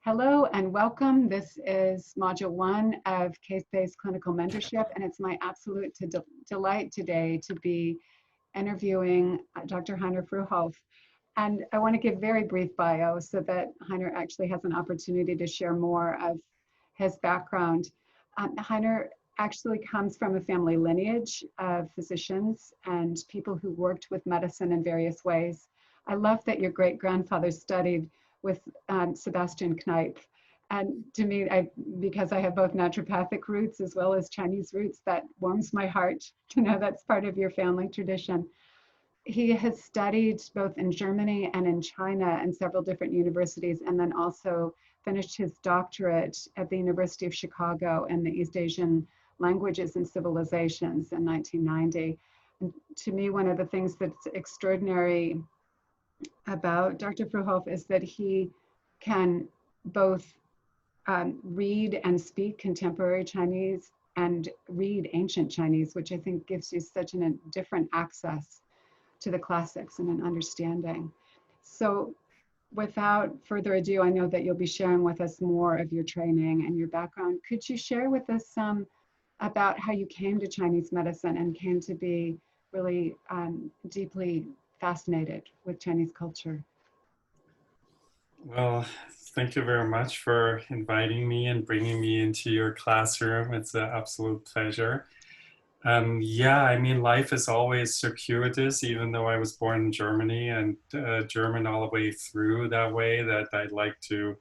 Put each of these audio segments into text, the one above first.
Hello and welcome. This is Module 1 of Case-Based Clinical Mentorship, and it's my absolute delight today to be interviewing Dr. Heiner Fruehauf. And I want to give very brief bio so that Heiner actually has an opportunity to share more of his background. Heiner actually comes from a family lineage of physicians and people who worked with medicine in various ways. I love that your great-grandfather studied with Sebastian Kneipp. And to me, because I have both naturopathic roots as well as Chinese roots, that warms my heart to know that's part of your family tradition. He has studied both in Germany and in China and several different universities, and then also finished his doctorate at the University of Chicago in the East Asian Languages and Civilizations in 1990. And to me, one of the things that's extraordinary about Dr. Fruehauf is that he can both read and speak contemporary Chinese and read ancient Chinese, which I think gives you such a different access to the classics and an understanding. So without further ado, I know that you'll be sharing with us more of your training and your background. Could you share with us some about how you came to Chinese medicine and came to be really deeply fascinated with Chinese culture? Well, thank you very much for inviting me and bringing me into your classroom. It's an absolute pleasure. Yeah, I mean, life is always circuitous, even though I was born in Germany and German all the way through that way, that I'd like to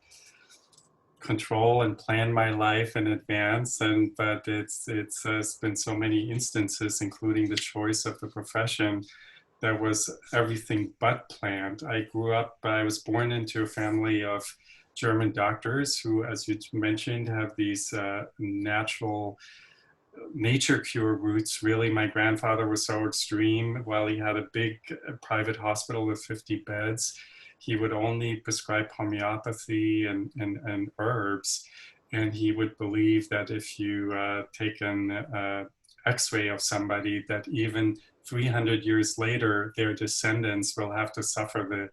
control and plan my life in advance. But it's been so many instances, including the choice of the profession, that was everything but planned. I was born into a family of German doctors who, as you mentioned, have these natural nature cure roots. Really, my grandfather was so extreme. While he had a big private hospital with 50 beds, he would only prescribe homeopathy and herbs. And he would believe that if you take an x-ray of somebody, that even 300 years later, their descendants will have to suffer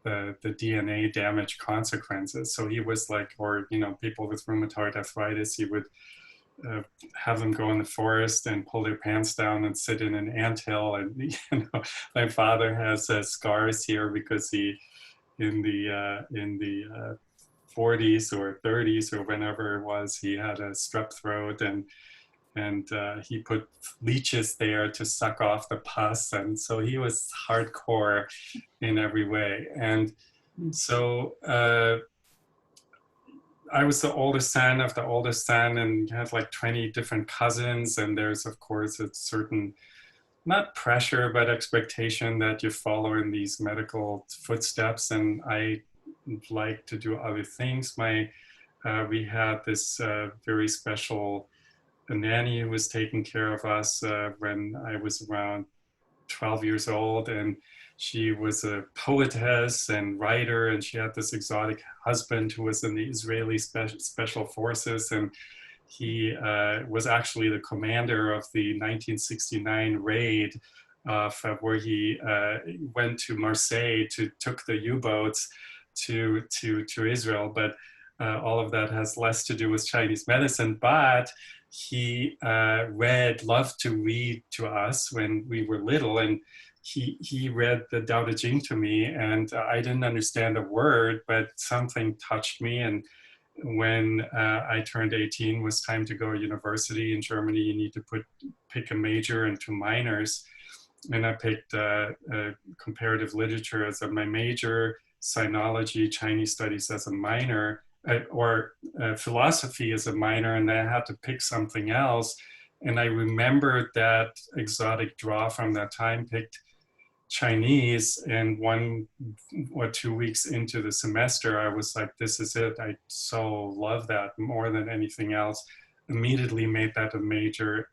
the DNA damage consequences. So he was like, or, you know, people with rheumatoid arthritis, he would have them go in the forest and pull their pants down and sit in an anthill. And, you know, my father has scars here because he, in the 40s or 30s or whenever it was, he had a strep throat, and he put leeches there to suck off the pus. And so he was hardcore in every way. And so I was the oldest son of the oldest son and had like 20 different cousins. And there's, of course, a certain, not pressure, but expectation that you follow in these medical footsteps. And I like to do other things. We had this very special a nanny who was taking care of us when I was around 12 years old, and she was a poetess and writer, and she had this exotic husband who was in the Israeli special forces, and he was actually the commander of the 1969 raid where he went to Marseille took the U-boats to Israel. But all of that has less to do with Chinese medicine, but he loved to read to us when we were little, and he read the Tao Te Ching to me, and I didn't understand a word, but something touched me. And when I turned 18, it was time to go to university in Germany. You need to pick a major and 2 minors, and I picked comparative literature as my major, sinology, Chinese studies as a minor, or philosophy as a minor, and I had to pick something else. And I remembered that exotic draw from that time, picked Chinese, and 1 or 2 weeks into the semester, I was like, this is it. I so love that more than anything else. Immediately made that a major,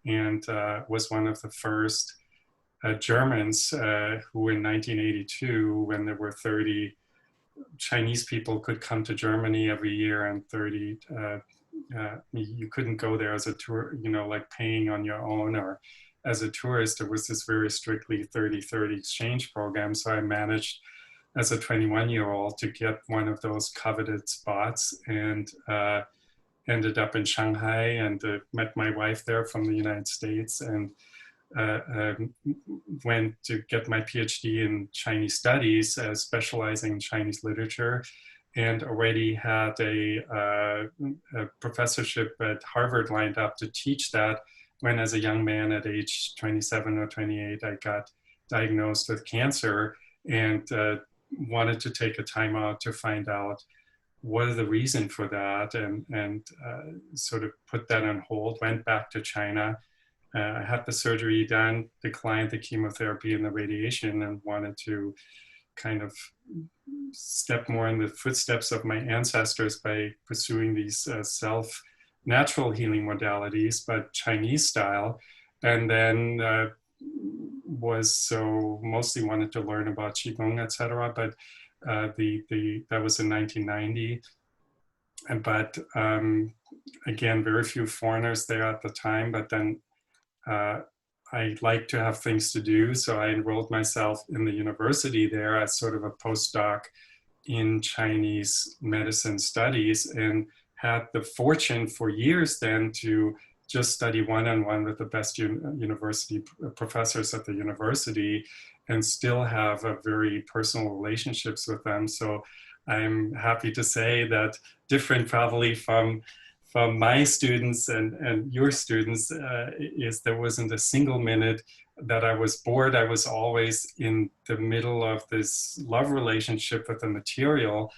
and was one of the first Germans who in 1982, when there were 30 Chinese people could come to Germany every year, and 30, you couldn't go there as a tour, you know, like paying on your own or as a tourist. There was this very strictly 30-30 exchange program. So I managed as a 21-year-old to get one of those coveted spots, and ended up in Shanghai and met my wife there from the United States, and went to get my PhD in Chinese studies, specializing in Chinese literature, and already had a professorship at Harvard lined up to teach that when, as a young man at age 27 or 28, I got diagnosed with cancer, and wanted to take a time out to find out what are the reason for that, and sort of put that on hold, went back to China. I had the surgery done, declined the chemotherapy and the radiation, and wanted to kind of step more in the footsteps of my ancestors by pursuing these natural healing modalities, but Chinese style. And then mostly wanted to learn about Qigong, etc. But that was in 1990. But again, very few foreigners there at the time. But then I like to have things to do, so I enrolled myself in the university there as sort of a postdoc in Chinese medicine studies, and had the fortune for years then to just study one-on-one with the best university professors at the university, and still have a very personal relationships with them. So I'm happy to say that, different probably from my students and your students, is there wasn't a single minute that I was bored. I was always in the middle of this love relationship with the material,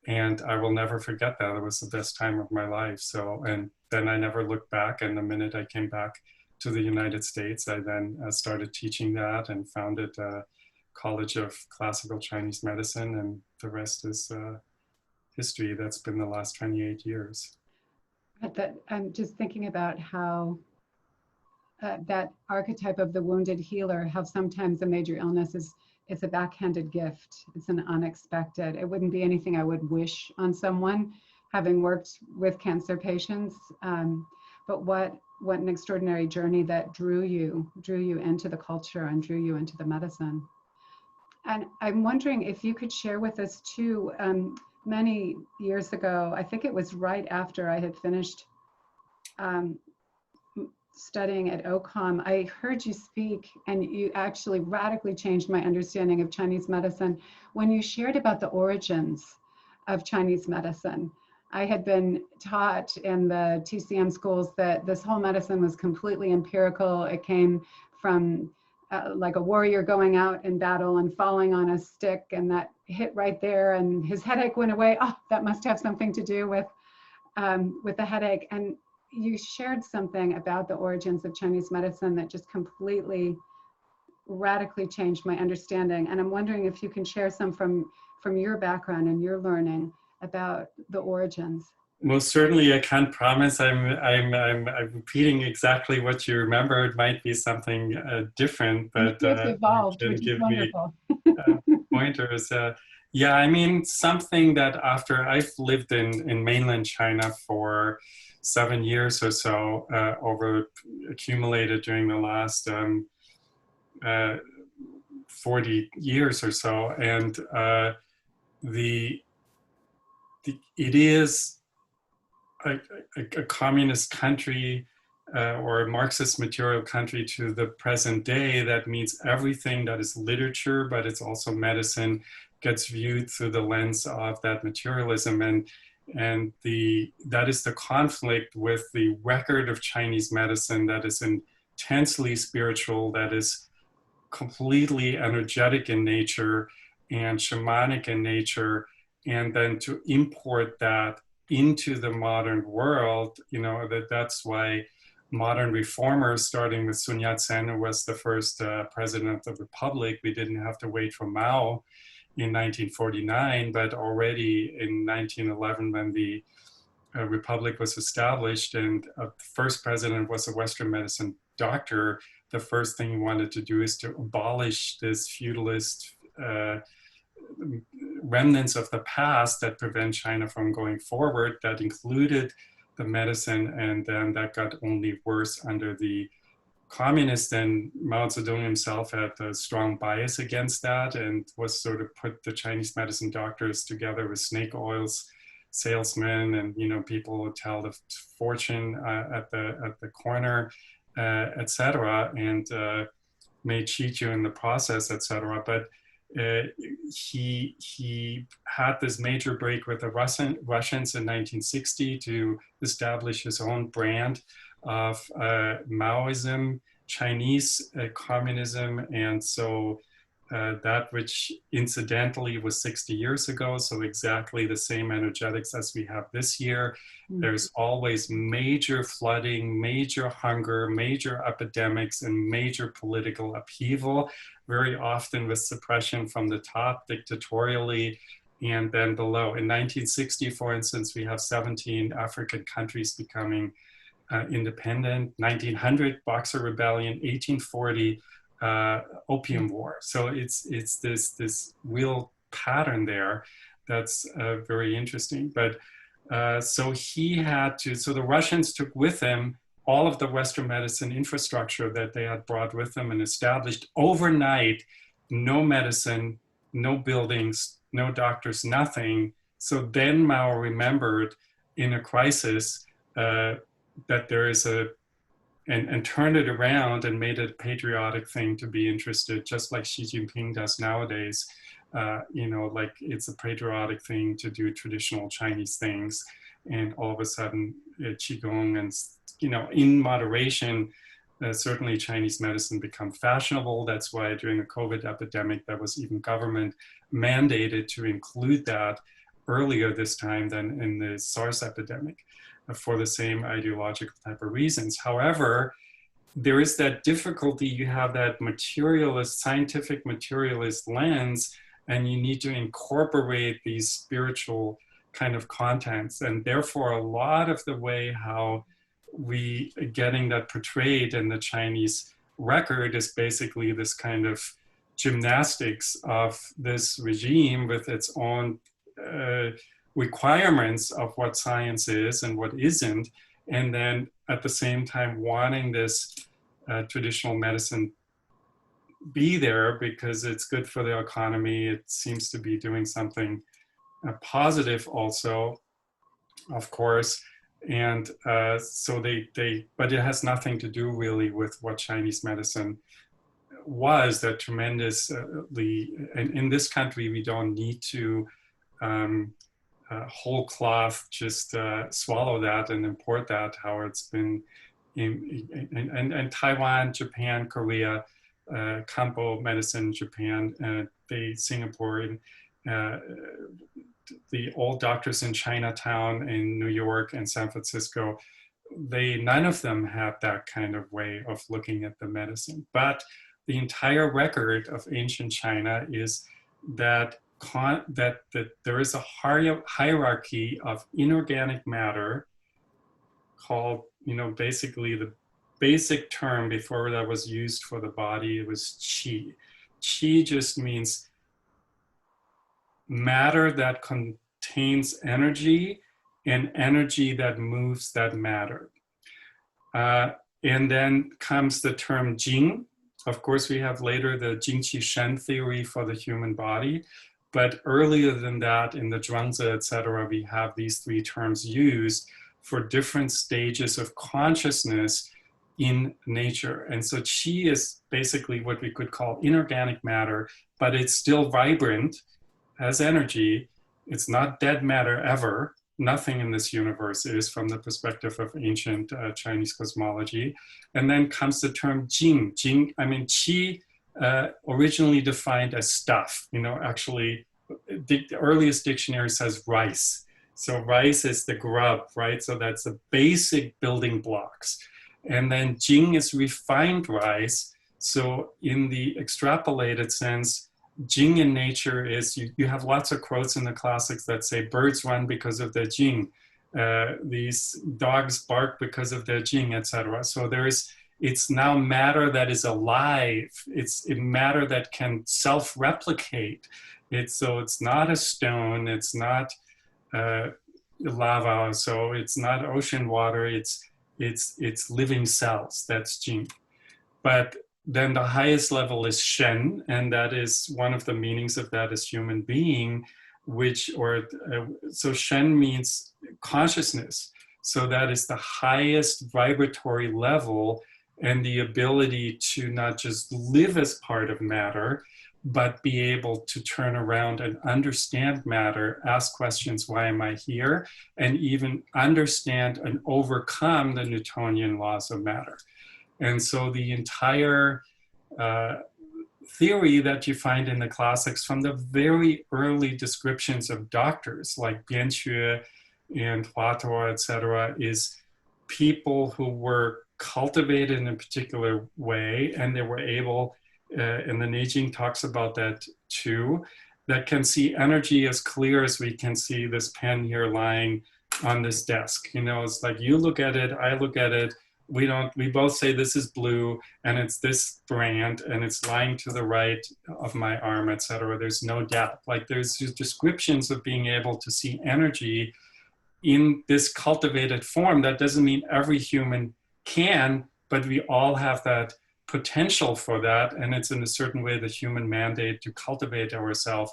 and I will never forget that. It was the best time of my life. So, and then I never looked back. And the minute I came back to the United States, I then started teaching that and founded a College of Classical Chinese Medicine, and the rest is history. That's been the last 28 years. That I'm just thinking about how that archetype of the wounded healer, how sometimes a major illness it's a backhanded gift. It's an unexpected. It wouldn't be anything I would wish on someone, having worked with cancer patients. But what an extraordinary journey that drew you into the culture and drew you into the medicine. And I'm wondering if you could share with us too. Many years ago, I think it was right after I had finished studying at OCOM, I heard you speak, and you actually radically changed my understanding of Chinese medicine when you shared about the origins of Chinese medicine. I had been taught in the TCM schools that this whole medicine was completely empirical. It came from like a warrior going out in battle and falling on a stick, and that hit right there, and his headache went away. Oh, that must have something to do with the headache. And you shared something about the origins of Chinese medicine that just completely, radically changed my understanding. And I'm wondering if you can share some from your background and your learning about the origins. Most certainly, I can't promise I'm repeating exactly what you remember. It might be something different, but it's evolved, can which is give wonderful. me pointers. Yeah, I mean, something that after I've lived in mainland China for 7 years or so, accumulated during the last 40 years or so, and it is a communist country or a Marxist material country to the present day. That means everything that is literature, but it's also medicine, gets viewed through the lens of that materialism. And that is the conflict with the record of Chinese medicine that is intensely spiritual, that is completely energetic in nature and shamanic in nature, and then to import that into the modern world, that's why modern reformers, starting with Sun Yat-sen, who was the first president of the Republic, we didn't have to wait for Mao in 1949, but already in 1911, when the Republic was established and the first president was a Western medicine doctor, the first thing he wanted to do is to abolish this feudalist remnants of the past that prevent China from going forward. That included the medicine, and then that got only worse under the communist, and Mao Zedong himself had a strong bias against that and was sort of put the Chinese medicine doctors together with snake oils salesmen and, you know, people who tell the fortune at the corner, etc., and may cheat you in the process, etc. But he had this major break with the Russians in 1960 to establish his own brand of Maoism, Chinese communism, and so that which incidentally was 60 years ago, so exactly the same energetics as we have this year. There's always major flooding, major hunger, major epidemics, and major political upheaval, very often with suppression from the top dictatorially and then below. In 1960, for instance, we have 17 African countries becoming independent, 1900 Boxer Rebellion, 1840 Opium War. So it's this real pattern there that's very interesting. But so he had to, so the Russians took with them all of the Western medicine infrastructure that they had brought with them and established overnight, no medicine, no buildings, no doctors, nothing. So then Mao remembered in a crisis that there is and turned it around and made it a patriotic thing to be interested, just like Xi Jinping does nowadays. You know, like it's a patriotic thing to do traditional Chinese things. And all of a sudden, Qigong and, you know, in moderation, certainly Chinese medicine become fashionable. That's why during the COVID epidemic, there was even government mandated to include that earlier this time than in the SARS epidemic, for the same ideological type of reasons. However, there is that difficulty. You have that materialist, scientific materialist lens, and you need to incorporate these spiritual kind of contents. And therefore, a lot of the way how we getting that portrayed in the Chinese record is basically this kind of gymnastics of this regime with its own requirements of what science is and what isn't, and then at the same time wanting this traditional medicine be there because it's good for the economy. It seems to be doing something positive also, of course, and so but it has nothing to do really with what Chinese medicine was, that tremendously, and in this country we don't need to whole cloth just swallow that and import that, how it's been in Taiwan, Japan, Korea, Kampo medicine, Japan, Singapore, the old doctors in Chinatown, in New York and San Francisco, none of them had that kind of way of looking at the medicine. But the entire record of ancient China is that there is a hierarchy of inorganic matter called, you know, basically the basic term before that was used for the body, it was qi. Qi just means matter that contains energy and energy that moves that matter. And then comes the term jing. Of course, we have later the Jing Qi Shen theory for the human body. But earlier than that, in the Zhuangzi, etc., we have these three terms used for different stages of consciousness in nature. And so qi is basically what we could call inorganic matter, but it's still vibrant as energy. It's not dead matter ever. Nothing in this universe is, from the perspective of ancient Chinese cosmology. And then comes the term jing. Jing, I mean, qi, originally defined as stuff, you know, actually the earliest dictionary says rice. So rice is the grub, right? So that's the basic building blocks. And then jing is refined rice. So in the extrapolated sense, jing in nature is, you have lots of quotes in the classics that say birds run because of their jing. These dogs bark because of their jing, etc. So it's now matter that is alive. It's matter that can self-replicate. So it's not a stone, it's not lava, so it's not ocean water, it's living cells, that's jing. But then the highest level is Shen, and that is one of the meanings of that is human being, so Shen means consciousness. So that is the highest vibratory level and the ability to not just live as part of matter, but be able to turn around and understand matter, ask questions, why am I here? And even understand and overcome the Newtonian laws of matter. And so the entire theory that you find in the classics from the very early descriptions of doctors like Bianxue and Huatou, etc., is people who were cultivated in a particular way, and they were able, and the Neijing talks about that too, that can see energy as clear as we can see this pen here lying on this desk. You know, it's like you look at it, I look at it, we both say this is blue and it's this brand and it's lying to the right of my arm, etc. There's no doubt. Like there's descriptions of being able to see energy in this cultivated form. That doesn't mean every human can, but we all have that potential for that. And it's in a certain way the human mandate to cultivate ourselves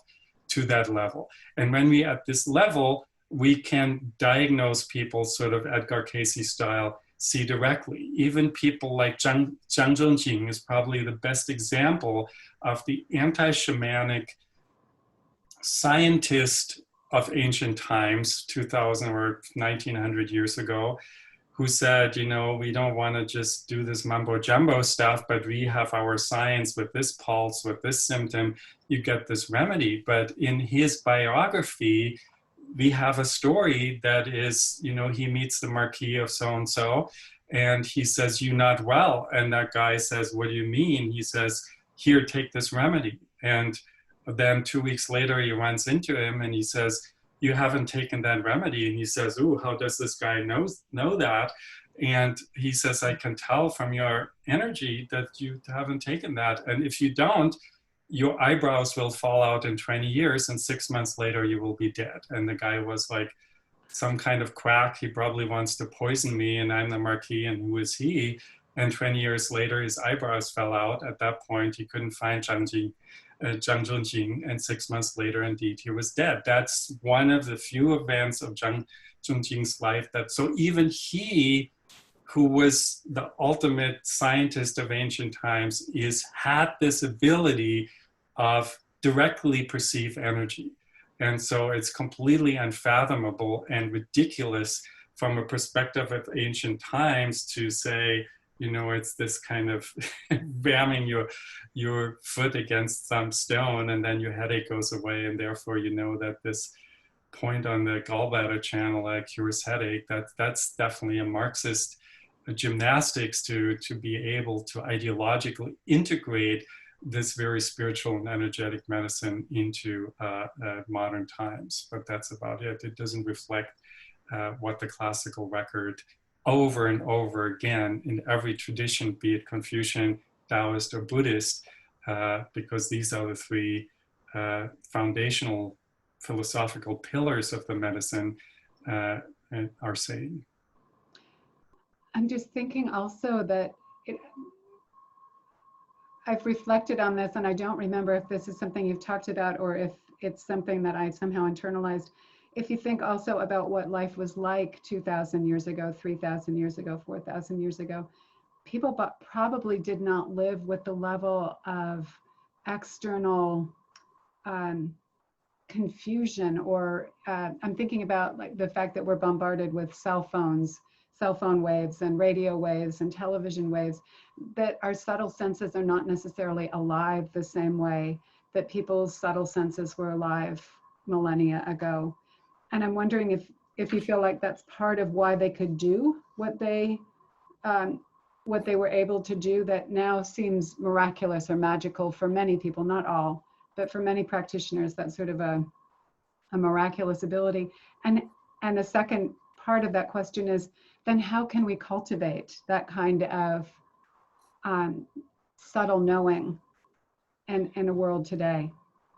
to that level. And when we at this level, we can diagnose people sort of Edgar Cayce style, see directly. Even people like Zhang Zhongjing is probably the best example of the anti-shamanic scientist of ancient times, 2000 or 1900 years ago, who said, you know, we don't want to just do this mumbo jumbo stuff, but we have our science with this pulse, with this symptom, you get this remedy. But in his biography, we have a story that is, you know, he meets the Marquis of so-and-so and he says, "You not well." And that guy says, "What do you mean?" He says, "Here, take this remedy." And then 2 weeks later, he runs into him and he says, "You haven't taken that remedy." And he says, "Ooh, how does this guy know that?" And he says, "I can tell from your energy that you haven't taken that. And if you don't, your eyebrows will fall out in 20 years and 6 months later you will be dead." And the guy was like, some kind of quack, he probably wants to poison me and I'm the Marquis and who is he? And 20 years later his eyebrows fell out. At that point he couldn't find Zhang Zhongjing, and 6 months later indeed he was dead. That's one of the few events of Zhang Zhongjing's life that, so even he, who was the ultimate scientist of ancient times, had this ability of directly perceive energy. And so it's completely unfathomable and ridiculous from a perspective of ancient times to say, you know, it's this kind of ramming your foot against some stone and then your headache goes away, and therefore you know that this point on the gallbladder channel cures headache. That's definitely a Marxist gymnastics to be able to ideologically integrate this very spiritual and energetic medicine into modern times. But that's about it. It doesn't reflect what the classical record over and over again in every tradition, be it Confucian, Taoist, or Buddhist, because these are the three foundational philosophical pillars of the medicine, are saying. I'm just thinking also that I've reflected on this, and I don't remember if this is something you've talked about or if it's something that I somehow internalized. If you think also about what life was like 2,000 years ago, 3,000 years ago, 4,000 years ago, people probably did not live with the level of external confusion, or I'm thinking about like the fact that we're bombarded with cell phone waves and radio waves and television waves, that our subtle senses are not necessarily alive the same way that people's subtle senses were alive millennia ago. And I'm wondering if you feel like that's part of why they could do what they were able to do, that now seems miraculous or magical for many people, not all, but for many practitioners, that's sort of a miraculous ability. And the second part of that question is, then how can we cultivate that kind of subtle knowing in a world today?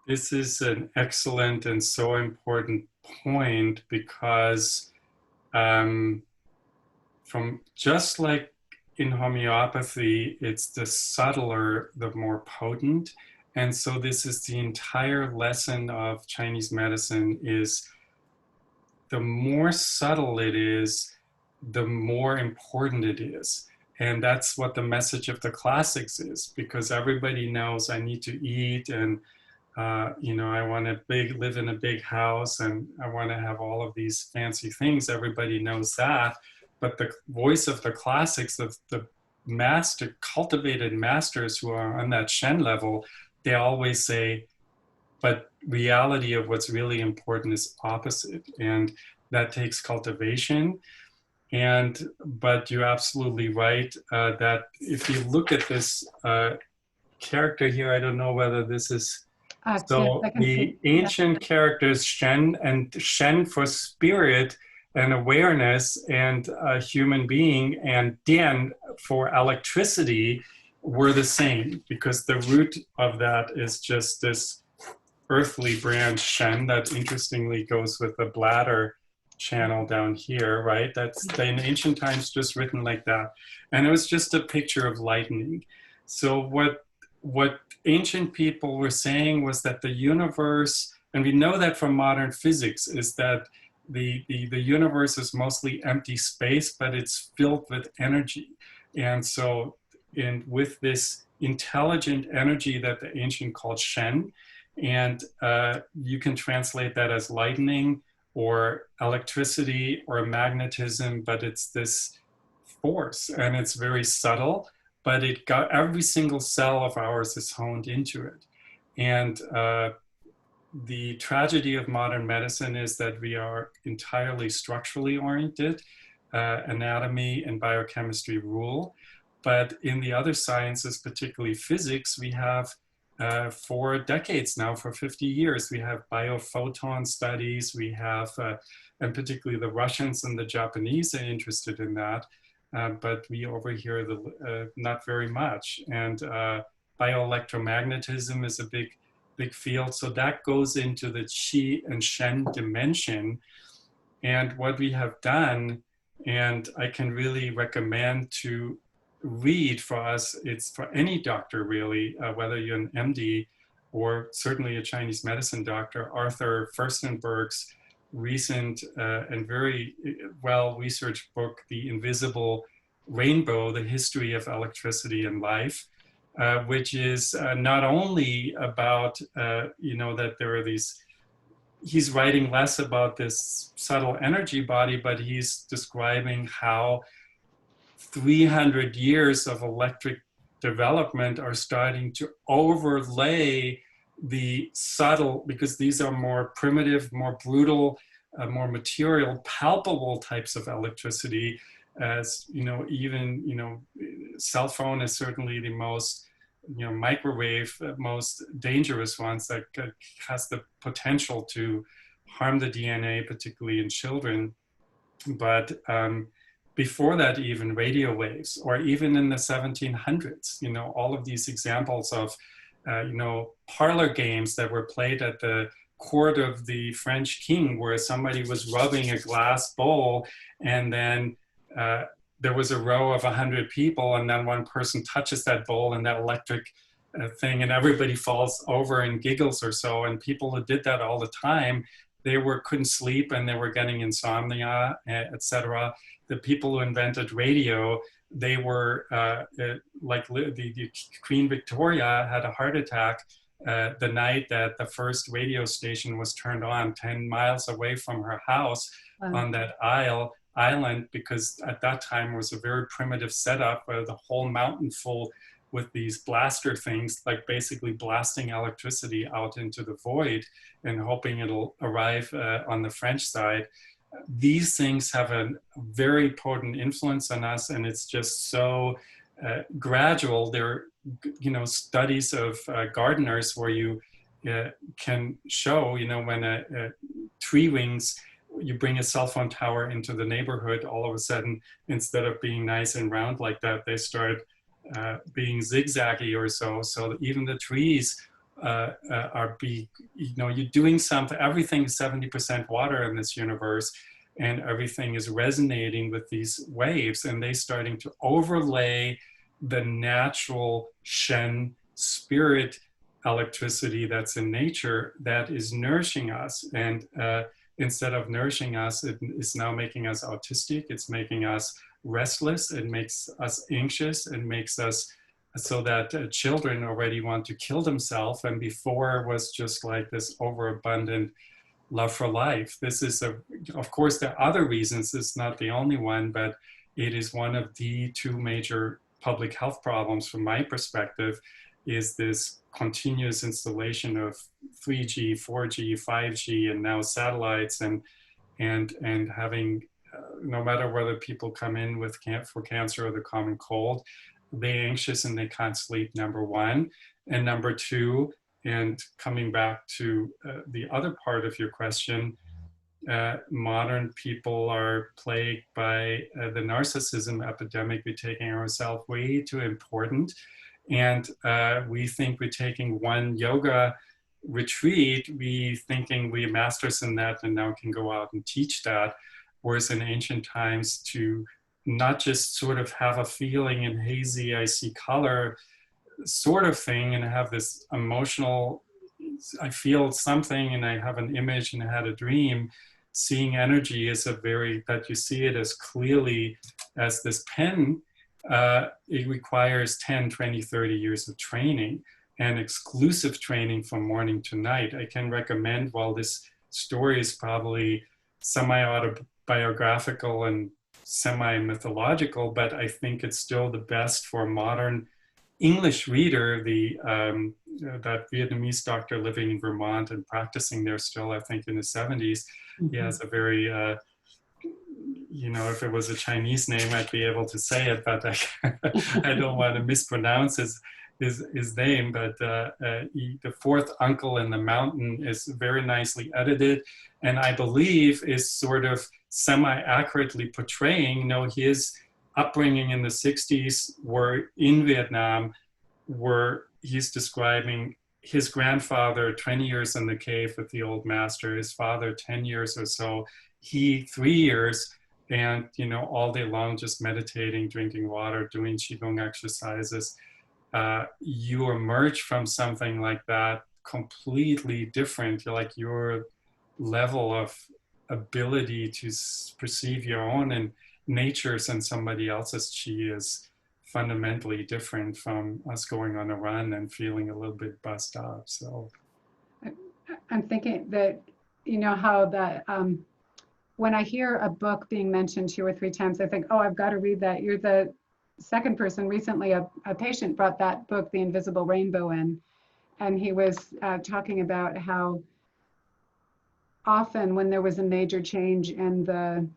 This is an excellent and so important point, because from just like in homeopathy, it's the subtler, the more potent. And so this is the entire lesson of Chinese medicine is the more subtle it is, the more important it is. And that's what the message of the classics is, because everybody knows I need to eat and I want to live in a big house and I want to have all of these fancy things. Everybody knows that. But the voice of the classics, of the cultivated masters who are on that Shen level, they always say, but reality of what's really important is opposite. And that takes cultivation. But you're absolutely right that if you look at this character here, I don't know whether this is, so the ancient characters Shen, and Shen for spirit and awareness and a human being, and Dian for electricity were the same, because the root of that is just this earthly branch Shen that interestingly goes with the bladder channel down here, right? That's in ancient times just written like that. And it was just a picture of lightning. So what ancient people were saying was that the universe, and we know that from modern physics, is that the universe is mostly empty space, but it's filled with energy. And so with this intelligent energy that the ancient called Shen, and you can translate that as lightning or electricity or magnetism, but it's this force, and it's very subtle, but it got every single cell of ours is honed into it. And the tragedy of modern medicine is that we are entirely structurally oriented. Anatomy and biochemistry rule. But in the other sciences, particularly physics, we have for decades now, for 50 years, we have biophoton studies. We have, and particularly the Russians and the Japanese are interested in that. But we over here, not very much. And bioelectromagnetism is a big field. So that goes into the Qi and Shen dimension. And what we have done, and I can really recommend to read for us, it's for any doctor really, whether you're an MD or certainly a Chinese medicine doctor, Arthur Furstenberg's recent and very well-researched book, The Invisible Rainbow, The History of Electricity and Life, which is not only about, that there are these, he's writing less about this subtle energy body, but he's describing how 300 years of electric development are starting to overlay the subtle, because these are more primitive, more brutal, more material, palpable types of electricity. As cell phone is certainly the most, microwave, most dangerous ones that has the potential to harm the DNA, particularly in children. But before that, even radio waves, or even in the 1700s, all of these examples of, parlor games that were played at the court of the French king, where somebody was rubbing a glass bowl, and then there was a row of 100 people, and then one person touches that bowl and that electric thing, and everybody falls over and giggles or so. And people who did that all the time, couldn't sleep, and they were getting insomnia, etc. The people who invented radio, they were like the Queen Victoria had a heart attack the night that the first radio station was turned on 10 miles away from her house. Wow. On that island, because at that time it was a very primitive setup where the whole mountain full with these blaster things, like basically blasting electricity out into the void and hoping it'll arrive on the French side. These things have a very potent influence on us, and it's just so gradual. There are, studies of gardeners where you can show, when tree rings, you bring a cell phone tower into the neighborhood, all of a sudden, instead of being nice and round like that, they start being zigzaggy or so. So even the trees you're doing something, everything's 70% water in this universe. and everything is resonating with these waves, and they starting to overlay the natural Shen spirit electricity that's in nature that is nourishing us. And instead of nourishing us, it is now making us autistic. It's making us restless. It makes us anxious. It makes us so that children already want to kill themselves. And before was just like this overabundant love for life. This is, of course, there are other reasons. It's not the only one, but it is one of the two major public health problems from my perspective, is this continuous installation of 3G, 4G, 5G, and now satellites, and having, no matter whether people come in with for cancer or the common cold, they're anxious and they can't sleep, number one. And number two, and coming back to the other part of your question, modern people are plagued by the narcissism epidemic. We're taking ourselves way too important. And we think we're taking one yoga retreat, we thinking we masters in that and now can go out and teach that. Whereas in ancient times, to not just sort of have a feeling in hazy, I see color sort of thing and have this emotional, I feel something and I have an image and I had a dream. Seeing energy is a very, that you see it as clearly as this pen, it requires 10, 20, 30 years of training and exclusive training from morning to night. I can recommend, while this story is probably semi-autobiographical and semi-mythological, but I think it's still the best for a modern English reader. That Vietnamese doctor living in Vermont and practicing there still, I think in his 70s, he has a very, if it was a Chinese name, I'd be able to say it, but I don't want to mispronounce his name. But the Fourth Uncle in the Mountain is very nicely edited, and I believe is sort of semi-accurately portraying, his upbringing in the 60s were in Vietnam, where he's describing his grandfather 20 years in the cave with the old master, his father 10 years or so, he 3 years, and all day long just meditating, drinking water, doing qigong exercises. You emerge from something like that completely different. Like your level of ability to perceive your own and nature's and somebody else's qi is fundamentally different from us going on a run and feeling a little bit buzzed up. So I'm thinking that, how that, when I hear a book being mentioned 2 or 3 times, I think, oh, I've got to read that. You're the second person. Recently, a patient brought that book, The Invisible Rainbow, in, and he was talking about how often when there was a major change in the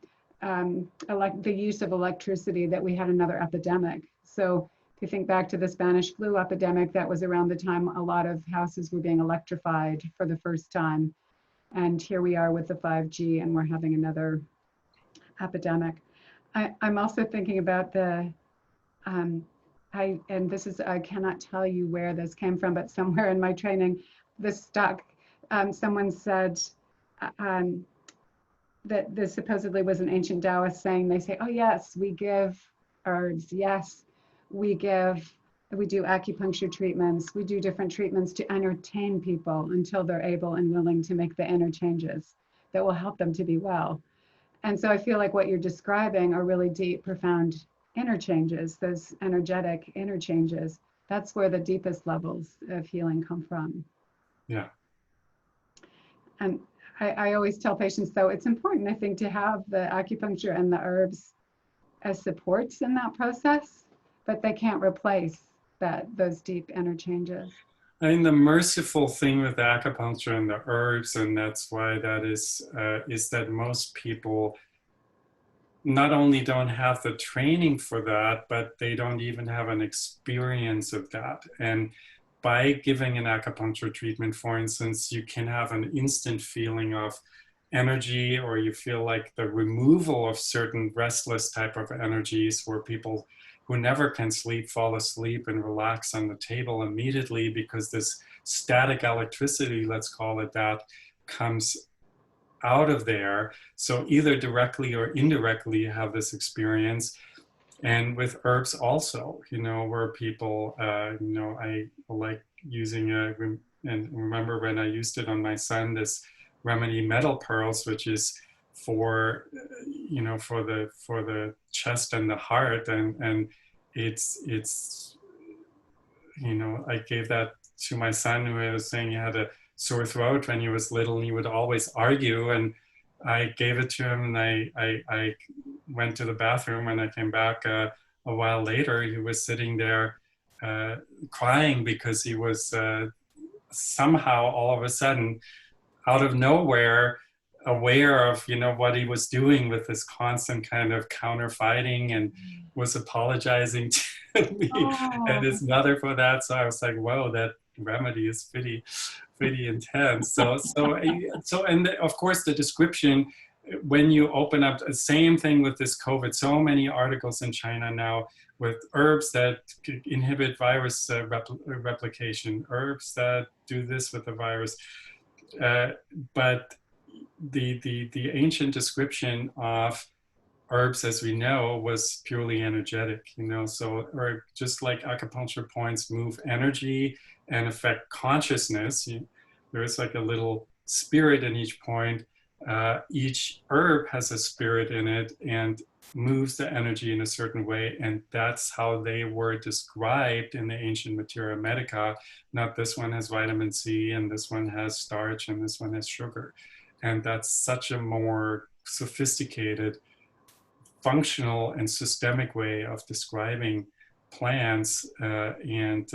use of electricity, that we had another epidemic. So if you think back to the Spanish flu epidemic, that was around the time a lot of houses were being electrified for the first time. And here we are with the 5G and we're having another epidemic. I'm also thinking about the, I cannot tell you where this came from, but somewhere in my training, this stuck. Someone said, that this supposedly was an ancient Taoist saying. They say, oh yes, we give herbs, yes, we do acupuncture treatments, we do different treatments to entertain people until they're able and willing to make the inner changes that will help them to be well. And so I feel like what you're describing are really deep, profound inner changes, those energetic inner changes. That's where the deepest levels of healing come from. Yeah. And I always tell patients, though, it's important, I think, to have the acupuncture and the herbs as supports in that process, but they can't replace those deep inner changes. I mean, the merciful thing with acupuncture and the herbs, and that's why that is that most people not only don't have the training for that, but they don't even have an experience of that. And by giving an acupuncture treatment, for instance, you can have an instant feeling of energy, or you feel like the removal of certain restless type of energies, where people who never can sleep fall asleep and relax on the table immediately because this static electricity, let's call it that, comes out of there. So either directly or indirectly you have this experience. And with herbs also, where people, I like using and remember when I used it on my son, this remedy metal pearls, which is for, for the chest and the heart. And it's, I gave that to my son, who was saying he had a sore throat when he was little, and he would always argue. And I gave it to him, and I went to the bathroom, and I came back a while later. He was sitting there crying because he was somehow all of a sudden, out of nowhere, aware of what he was doing with this constant kind of counter fighting, and was apologizing to me and his mother for that. So I was like, whoa, that remedy is pretty intense. So and of course the description, when you open up, the same thing with this COVID, so many articles in China now with herbs that inhibit virus replication, herbs that do this with the virus. But the ancient description of herbs, as we know, was purely energetic, so, or just like acupuncture points move energy and affect consciousness. There is like a little spirit in each point. Each herb has a spirit in it and moves the energy in a certain way, and that's how they were described in the ancient Materia Medica. Not this one has vitamin C, and this one has starch, and this one has sugar. And that's such a more sophisticated, functional, and systemic way of describing plants and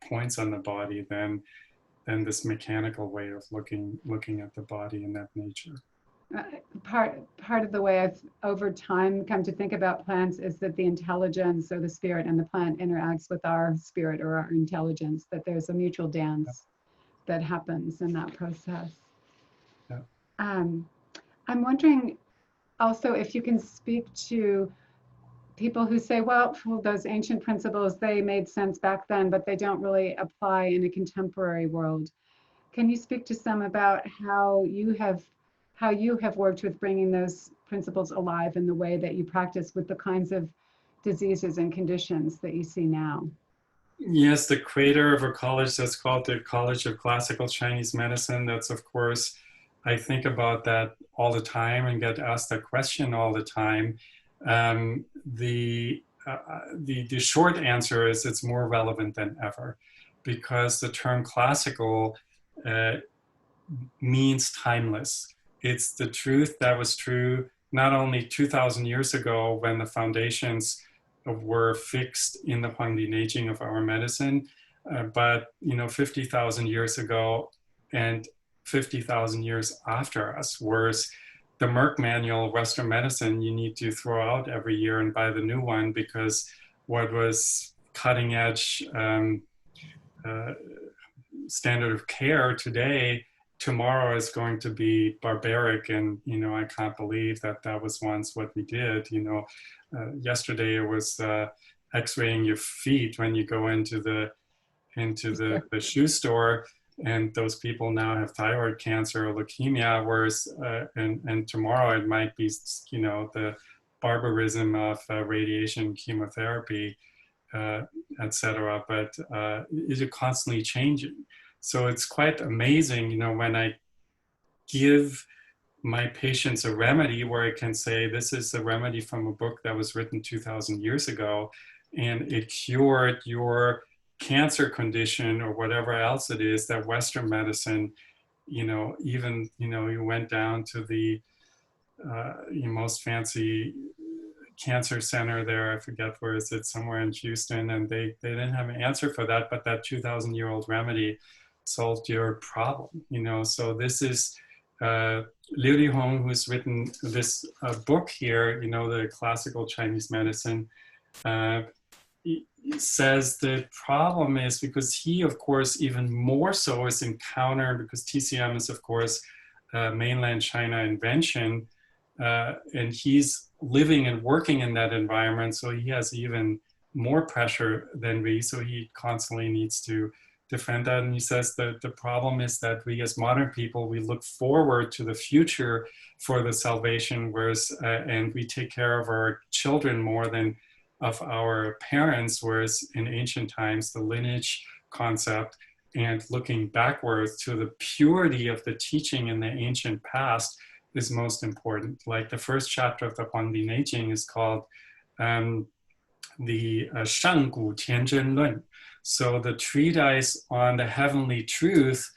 points on the body than this mechanical way of looking at the body in that nature. Part of the way I've over time come to think about plants is that the intelligence or the spirit in the plant interacts with our spirit or our intelligence, that there's a mutual dance that happens in that process. Yeah. I'm wondering also if you can speak to people who say, well, those ancient principles, they made sense back then, but they don't really apply in a contemporary world. Can you speak to some about how you have worked with bringing those principles alive in the way that you practice with the kinds of diseases and conditions that you see now? Yes, the creator of a college that's called the College of Classical Chinese Medicine. That's, of course, I think about that all the time and get asked that question all the time. The short answer is it's more relevant than ever, because the term classical means timeless. It's the truth that was true not only 2,000 years ago when the foundations were fixed in the Huangdi Neijing of our medicine, but 50,000 years ago and 50,000 years after us. Whereas the Merck manual, Western medicine, you need to throw out every year and buy the new one, because what was cutting edge standard of care today, tomorrow is going to be barbaric. And I can't believe that was once what we did. Yesterday it was x-raying your feet when you go into the shoe store, and those people now have thyroid cancer or leukemia, whereas and tomorrow it might be the barbarism of radiation, chemotherapy, etc. But it is constantly changing. So it's quite amazing, when I give my patients a remedy where I can say, this is a remedy from a book that was written 2,000 years ago, and it cured your cancer condition or whatever else it is, that Western medicine, even, you went down to the most fancy cancer center there, I forget where is it, somewhere in Houston, and they didn't have an answer for that, but that 2,000-year-old remedy solved your problem, So this is Liu Lihong, who's written this book here, the Classical Chinese Medicine, says the problem is because he, of course, even more so is encountered, because TCM is, of course, mainland China invention, and he's living and working in that environment, so he has even more pressure than we, so he constantly needs to defend that. And he says that the problem is that we as modern people, we look forward to the future for the salvation, whereas, and we take care of our children more than of our parents, whereas in ancient times, the lineage concept and looking backwards to the purity of the teaching in the ancient past is most important. Like the first chapter of the Huangdi Neijing is called the Shanggu Tianzhen Lun. So the treatise on the heavenly truth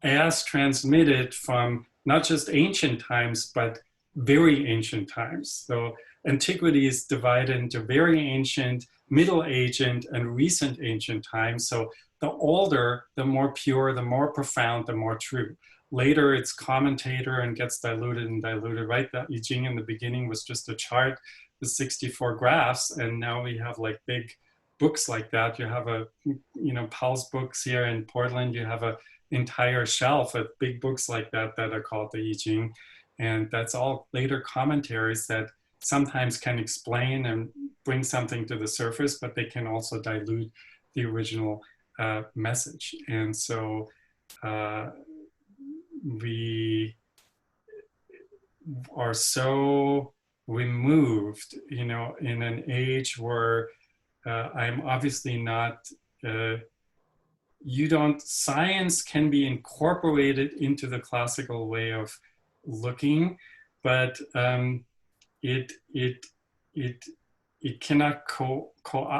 as transmitted from not just ancient times, but very ancient times. So antiquity is divided into very ancient, middle ancient, and recent ancient times. So the older, the more pure, the more profound, the more true. Later, it's commentator and gets diluted and diluted, right? That I Ching in the beginning was just a chart with 64 graphs, and now we have like big books like that. You have a, you know, Paul's books here in Portland, you have an entire shelf of big books like that that are called the I Ching. And that's all later commentaries that sometimes can explain and bring something to the surface, but they can also dilute the original message. And so we are so removed, you know, in an age where I'm obviously not, science can be incorporated into the classical way of looking, but it cannot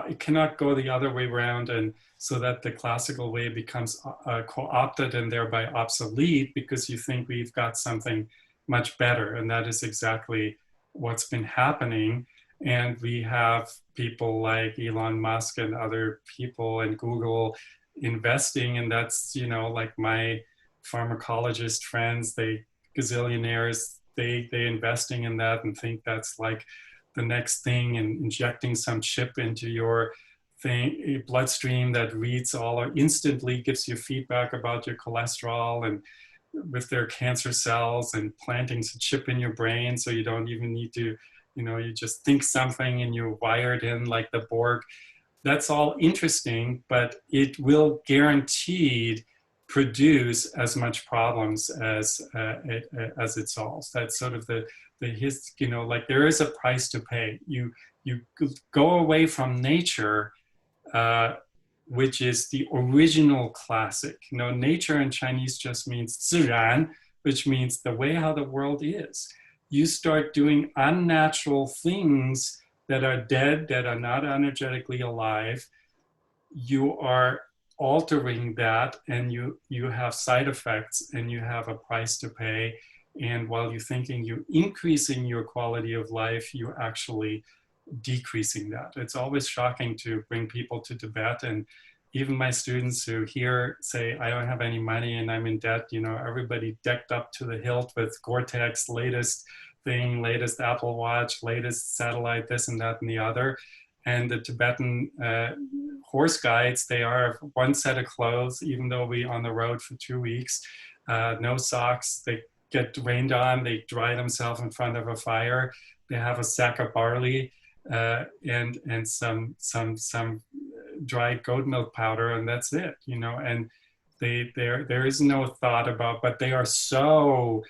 it cannot go the other way around, and so that the classical way becomes co-opted and thereby obsolete because you think we've got something much better, and that is exactly what's been happening. And we have people like Elon Musk and other people and Google investing, and that's, you know, like my pharmacologist friends, they gazillionaires, they investing in that and think that's like the next thing, and injecting some chip into your thing, bloodstream that reads all or instantly gives you feedback about your cholesterol, and with their cancer cells, and planting a chip in your brain so you don't even need to, you know, you just think something and you're wired in like the Borg. That's all interesting, but it will guaranteed produce as much problems as it solves. That's sort of you know, like there is a price to pay. You go away from nature, which is the original classic. You know, nature in Chinese just means 自然, which means the way how the world is. You start doing unnatural things that are dead, that are not energetically alive, you are altering that, and you have side effects, and you have a price to pay. And while you're thinking you're increasing your quality of life, you're actually decreasing that. It's always shocking to bring people to Tibet, and even my students who here say, I don't have any money and I'm in debt, you know, everybody decked up to the hilt with Gore-Tex, latest thing, latest Apple Watch, latest satellite, this and that and the other. And the Tibetan horse guides, they are one set of clothes, even though we on the road for 2 weeks, no socks, they get rained on, they dry themselves in front of a fire, they have a sack of barley and some dried goat milk powder, and that's it, you know. And there is no thought about, but they are so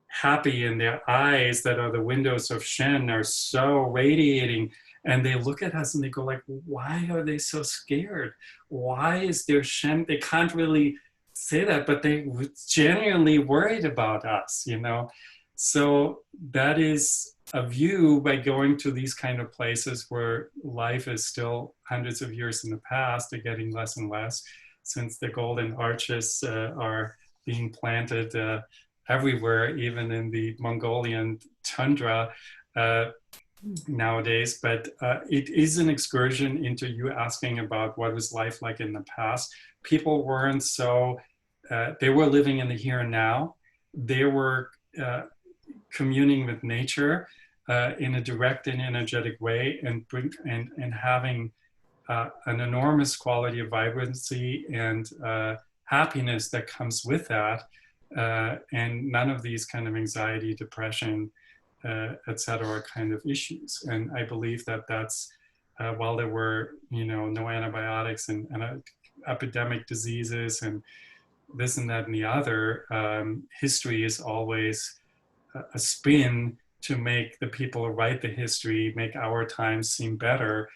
happy, in their eyes that are the windows of Shen are so radiating, and they look at us and they go like, why are they so scared? Why is their Shen? They can't really say that, but they genuinely worried about us, you know. So that is a view by going to these kind of places where life is still hundreds of years in the past. They're getting less and less since the golden arches are being planted everywhere, even in the Mongolian tundra nowadays. But it is an excursion into you asking about what was life like in the past. People weren't so, they were living in the here and now. They were communing with nature in a direct and energetic way, and having an enormous quality of vibrancy and happiness that comes with that, and none of these kind of anxiety, depression, etc. kind of issues. And I believe that that's while there were, you know, no antibiotics and epidemic diseases and this and that and the other, history is always a spin to make the people who write the history make our times seem better.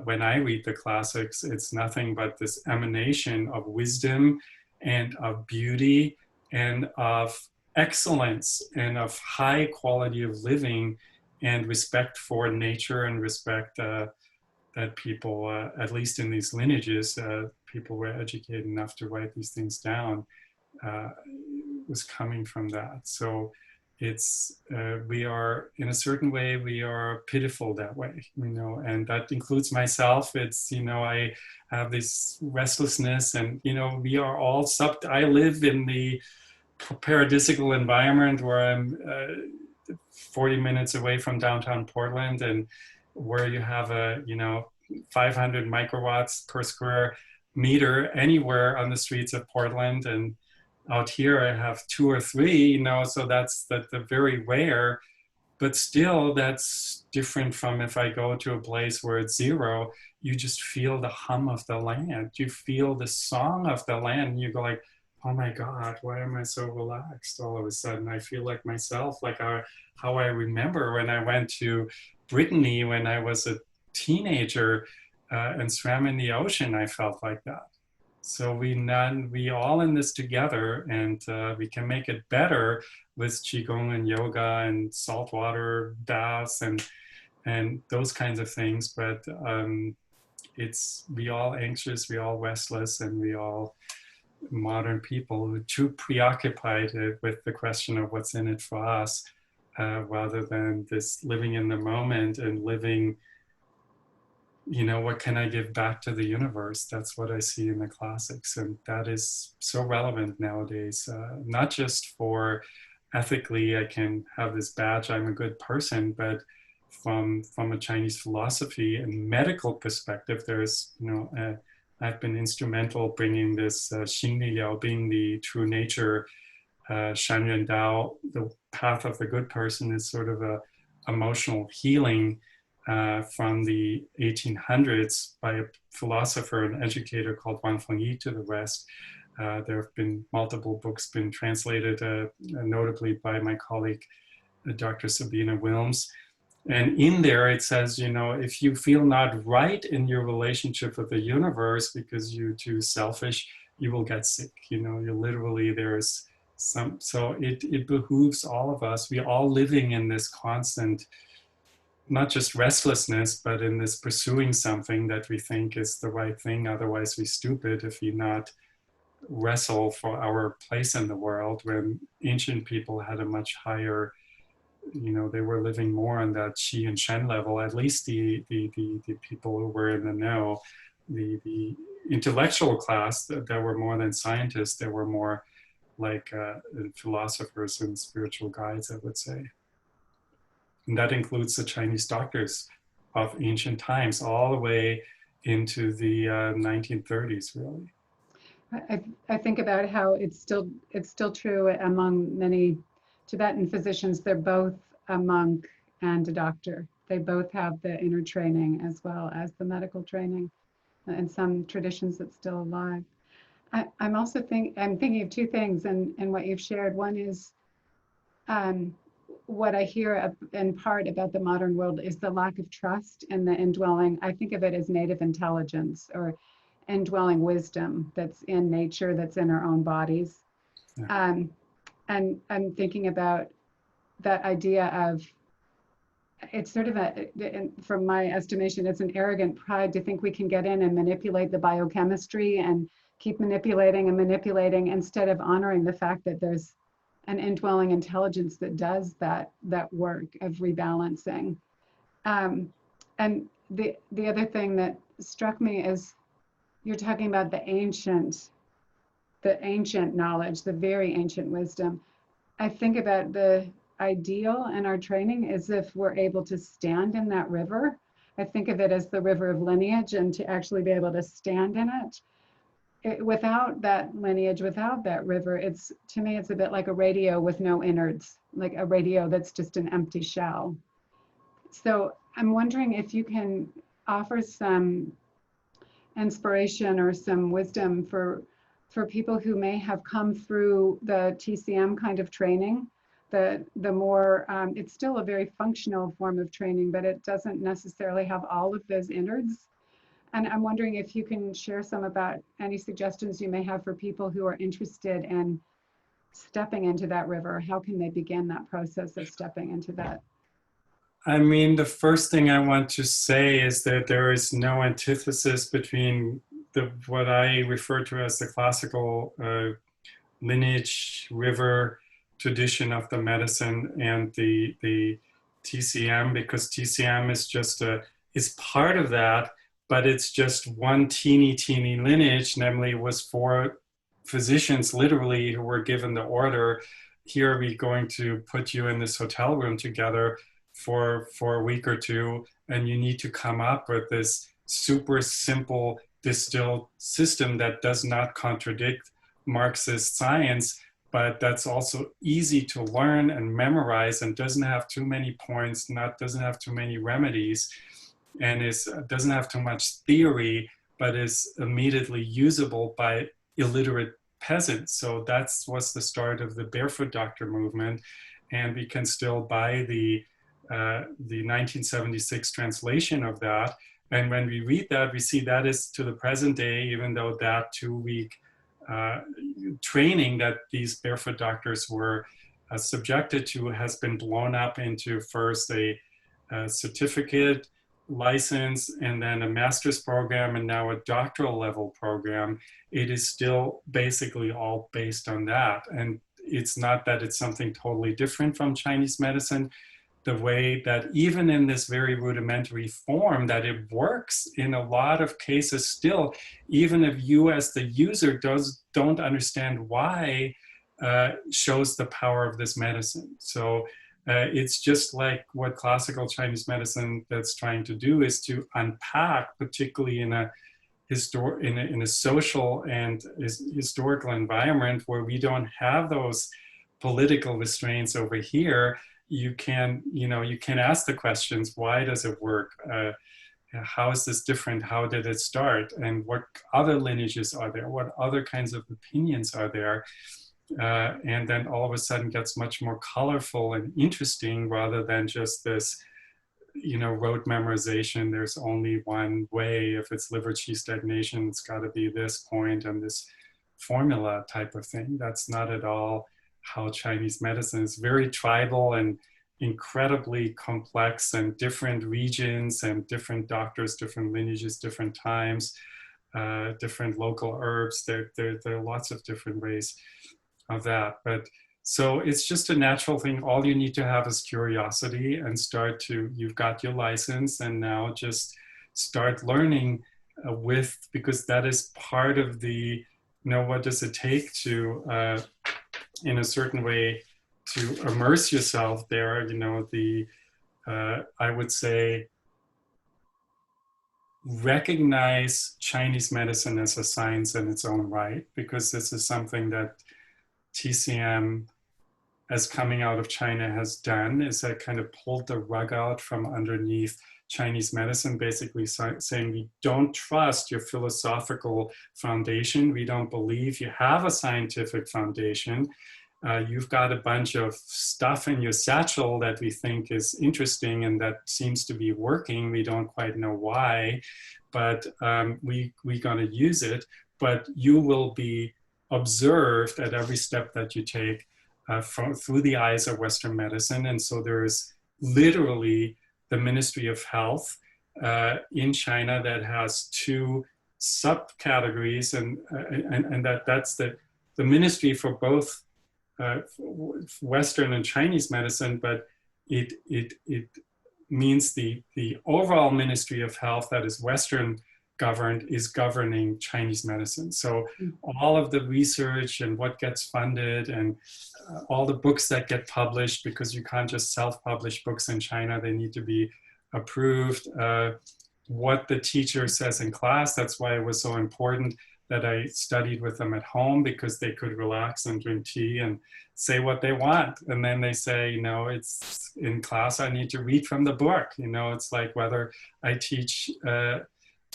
When I read the classics, it's nothing but this emanation of wisdom and of beauty and of excellence and of high quality of living and respect for nature and respect that people, at least in these lineages, people were educated enough to write these things down, was coming from that. So it's, we are, in a certain way, we are pitiful that way, you know, and that includes myself. It's, you know, I have this restlessness and, you know, we are all I live in the paradisical environment where I'm 40 minutes away from downtown Portland, and where you have a, you know, 500 microwatts per square meter anywhere on the streets of Portland. And out here I have 2 or 3, you know, so that's the very rare, but still that's different from if I go to a place where it's 0, you just feel the hum of the land. You feel the song of the land and you go like, oh my God, why am I so relaxed all of a sudden? I feel like myself, like how I remember when I went to Brittany when I was a teenager and swam in the ocean, I felt like that. So we all in this together, and we can make it better with Qigong and yoga and saltwater baths and those kinds of things. But we all anxious, we all restless, and we all modern people who are too preoccupied with the question of what's in it for us, rather than this living in the moment and living, you know, what can I give back to the universe? That's what I see in the classics. And that is so relevant nowadays, not just for ethically, I can have this badge, I'm a good person, but from a Chinese philosophy and medical perspective, there's, you know, I've been instrumental bringing this Xing Li Liao, being the true nature, Shan Yuan Dao, the path of the good person, is sort of a emotional healing from the 1800s by a philosopher and educator called Wang Fengyi to the West. There have been multiple books been translated, notably by my colleague, Dr. Sabina Wilms. And in there it says, you know, if you feel not right in your relationship with the universe because you're too selfish, you will get sick. You know, you literally, there's some, so it behooves all of us. We're all living in this constant, not just restlessness, but in this pursuing something that we think is the right thing. Otherwise we're stupid if we not wrestle for our place in the world, when ancient people had a much higher, you know, they were living more on that Qi and Shen level, at least the people who were in the know, the intellectual class that were more than scientists, they were more like philosophers and spiritual guides, I would say. And that includes the Chinese doctors of ancient times, all the way into the 1930s, really. I think about how it's still true among many Tibetan physicians. They're both a monk and a doctor. They both have the inner training as well as the medical training, and some traditions that's still alive. I'm also thinking of 2 things in what you've shared. One is what I hear in part about the modern world is the lack of trust in the indwelling. I think of it as native intelligence or indwelling wisdom that's in nature, that's in our own bodies. Yeah. And I'm thinking about that idea of, it's sort of from my estimation, it's an arrogant pride to think we can get in and manipulate the biochemistry and keep manipulating and manipulating, instead of honoring the fact that there's an indwelling intelligence that does that work of rebalancing. And the other thing that struck me is, you're talking about the ancient knowledge, the very ancient wisdom. I think about the ideal in our training is if we're able to stand in that river. I think of it as the river of lineage, and to actually be able to stand in it. Without that lineage, without that river, to me, it's a bit like a radio with no innards, like a radio that's just an empty shell. So I'm wondering if you can offer some inspiration or some wisdom for people who may have come through the TCM kind of training. The more, it's still a very functional form of training, but it doesn't necessarily have all of those innards. And I'm wondering if you can share some about any suggestions you may have for people who are interested in stepping into that river. How can they begin that process of stepping into that? I mean, the first thing I want to say is that there is no antithesis between what I refer to as the classical lineage river tradition of the medicine and the TCM, because TCM is just is part of that, but it's just one teeny lineage. Namely, it was 4 physicians literally who were given the order, here we're going to put you in this hotel room together for a week or 2, and you need to come up with this super simple distilled system that does not contradict Marxist science, but that's also easy to learn and memorize and doesn't have too many points, doesn't have too many remedies, and doesn't have too much theory, but is immediately usable by illiterate peasants. So that was the start of the barefoot doctor movement, and we can still buy the 1976 translation of that. And when we read that, we see that is to the present day, even though that 2-week training that these barefoot doctors were subjected to has been blown up into first a certificate license and then a master's program and now a doctoral level program. It is still basically all based on that. And it's not that it's something totally different from Chinese medicine. The way that even in this very rudimentary form that it works in a lot of cases still, even if you as the user don't understand why, shows the power of this medicine. So it's just like what classical Chinese medicine that's trying to do is to unpack, particularly in a social and historical environment where we don't have those political restraints over here. You can ask the questions, why does it work? How is this different? How did it start? And what other lineages are there? What other kinds of opinions are there? And then all of a sudden gets much more colorful and interesting rather than just this, rote memorization. There's only one way. If it's liver cheese stagnation, it's got to be this point and this formula type of thing. That's not at all how Chinese medicine is. Very tribal and incredibly complex, and different regions and different doctors, different lineages, different times, different local herbs. There are lots of different ways of that. But so it's just a natural thing. All you need to have is curiosity and you've got your license, and now just start learning because that is part of the, what does it take to, in a certain way, to immerse yourself there. I would say, recognize Chinese medicine as a science in its own right, because this is something that TCM, as coming out of China, has done, is that kind of pulled the rug out from underneath Chinese medicine, basically saying we don't trust your philosophical foundation. We don't believe you have a scientific foundation. You've got a bunch of stuff in your satchel that we think is interesting and that seems to be working. We don't quite know why, but we're going to use it. But you will be observed at every step that you take through the eyes of Western medicine. And so there is literally the Ministry of Health in China that has 2 subcategories, and that's the ministry for both Western and Chinese medicine, but it means the overall Ministry of Health that is Western governed is governing Chinese medicine. So all of the research and what gets funded and all the books that get published, because you can't just self-publish books in China, they need to be approved. What the teacher says in class, that's why it was so important that I studied with them at home, because they could relax and drink tea and say what they want. And then they say, it's in class, I need to read from the book. It's like whether I teach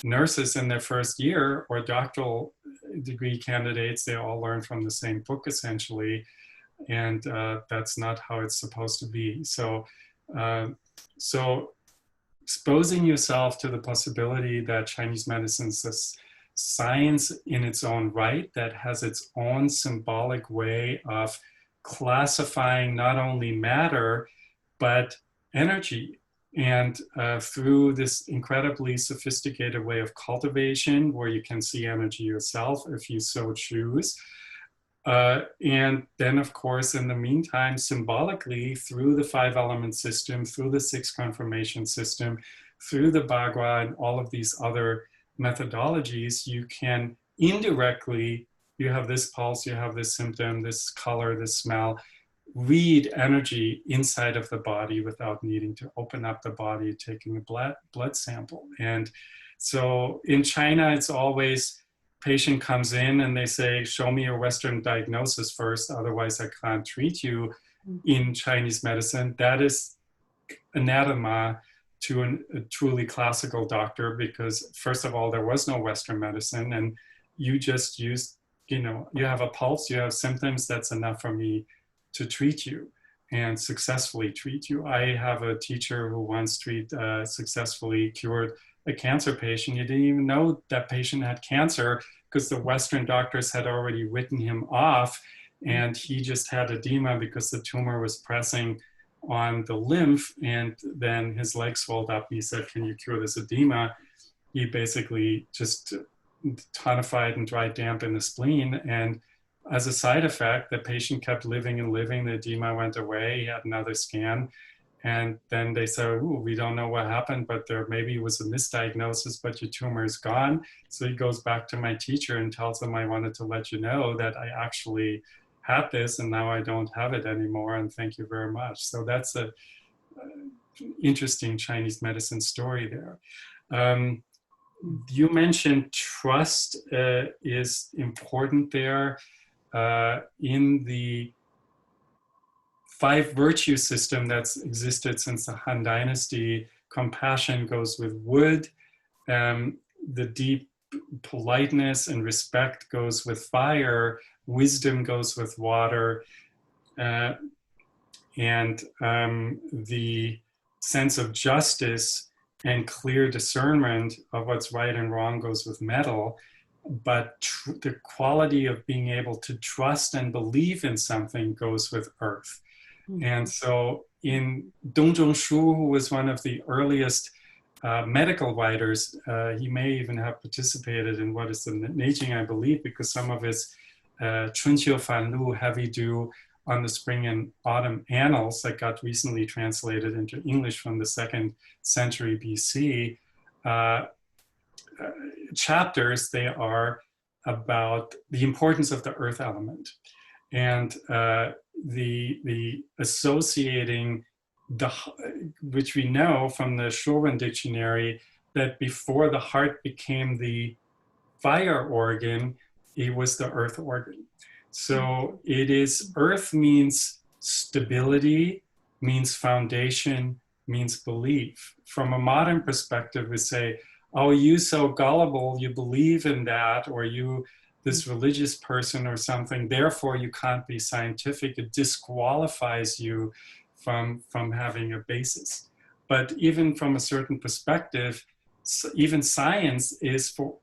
nurses in their first year or doctoral degree candidates, they all learn from the same book essentially. And that's not how it's supposed to be. So, so exposing yourself to the possibility that Chinese medicine is a science in its own right that has its own symbolic way of classifying not only matter, but energy. And through this incredibly sophisticated way of cultivation, where you can see energy yourself if you so choose. And then, of course, in the meantime, symbolically, through the 5-element system, through the 6 confirmation system, through the Bagua and all of these other methodologies, you can indirectly, you have this pulse, you have this symptom, this color, this smell, read energy inside of the body without needing to open up the body, taking a blood sample. And so in China, it's always, patient comes in and they say, show me your Western diagnosis first, otherwise I can't treat you in Chinese medicine. That is anathema to a truly classical doctor, because first of all, there was no Western medicine, and you just used, you have a pulse, you have symptoms, that's enough for me to treat you and successfully treat you. I have a teacher who once successfully cured a cancer patient. You didn't even know that patient had cancer because the Western doctors had already written him off, and he just had edema because the tumor was pressing on the lymph, and then his leg swelled up. He said, can you cure this edema? He basically just tonified and dried damp in the spleen, and as a side effect, the patient kept living and living. The edema went away. He had another scan. And then they said, ooh, we don't know what happened, but there maybe was a misdiagnosis, but your tumor is gone. So he goes back to my teacher and tells them, I wanted to let you know that I actually had this and now I don't have it anymore. And thank you very much. So that's a interesting Chinese medicine story there. You mentioned trust is important there. In the 5 virtue system that's existed since the Han Dynasty, compassion goes with wood, the deep politeness and respect goes with fire, wisdom goes with water, and the sense of justice and clear discernment of what's right and wrong goes with metal. But the quality of being able to trust and believe in something goes with earth. And so in Dong Zhongshu, who was one of the earliest medical writers, he may even have participated in what is the Neijing, I believe, because some of his Chunqiu Fanlu, Heavy Dew on the Spring and Autumn Annals that got recently translated into English from the 2nd century BC, chapters, they are about the importance of the earth element and the associating which we know from the Shorwen dictionary, that before the heart became the fire organ, it was the earth organ. So it is, earth means stability, means foundation, means belief. From a modern perspective, we say, oh, you so gullible, you believe in that, or you this religious person or something, therefore you can't be scientific. It disqualifies you from having a basis. But even from a certain perspective, even science is for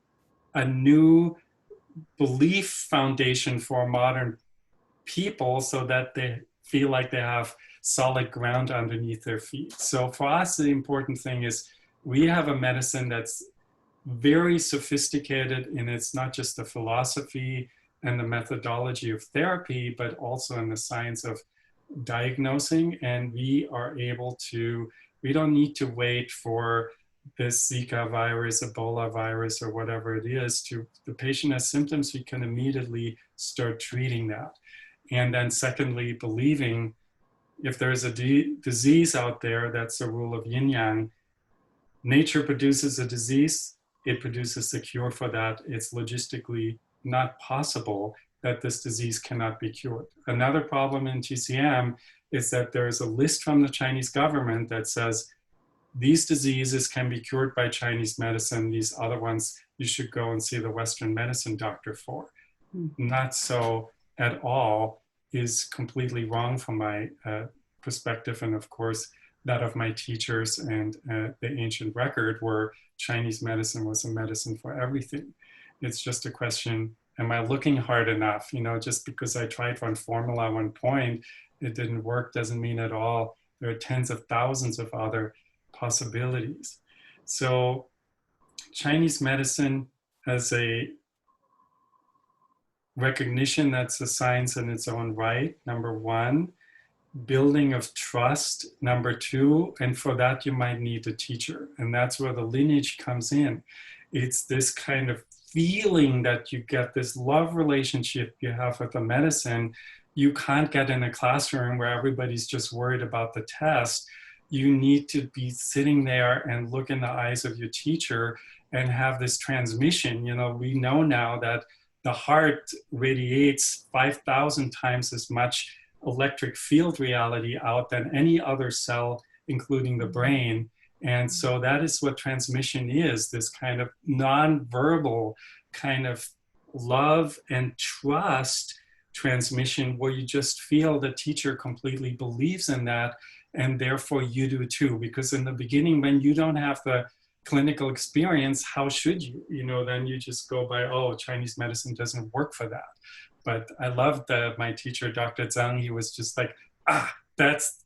a new belief foundation for modern people so that they feel like they have solid ground underneath their feet. So for us, the important thing is we have a medicine that's very sophisticated in its not just the philosophy and the methodology of therapy, but also in the science of diagnosing. And we are able to, we don't need to wait for this Zika virus, Ebola virus, or whatever it is. To the patient has symptoms, we can immediately start treating that. And then secondly, believing if there's a disease out there, that's the rule of yin yang. Nature produces a disease, it produces the cure for that. It's logistically not possible that this disease cannot be cured. Another problem in TCM is that there is a list from the Chinese government that says these diseases can be cured by Chinese medicine. These other ones, you should go and see the Western medicine doctor for. Not so at all is completely wrong from my perspective. And of course, that of my teachers and the ancient record, where Chinese medicine was a medicine for everything. It's just a question, am I looking hard enough? You know, just because I tried one formula at one point, it didn't work, doesn't mean at all there are tens of thousands of other possibilities. So Chinese medicine as a recognition that's a science in its own right, number one. Building of trust, number two, and for that you might need a teacher, and that's where the lineage comes in. It's this kind of feeling that you get, this love relationship you have with the medicine, you can't get in a classroom where everybody's just worried about the test. You need to be sitting there and look in the eyes of your teacher and have this transmission. You know, we know now that the heart radiates 5,000 times as much electric field reality out than any other cell, including the brain. And so that is what transmission is, this kind of non-verbal kind of love and trust transmission, where you just feel the teacher completely believes in that, and therefore you do too. Because in the beginning, when you don't have the clinical experience, how should you? You know, then you just go by, oh, Chinese medicine doesn't work for that. But I loved my teacher, Dr. Zhang. He was just like, that's,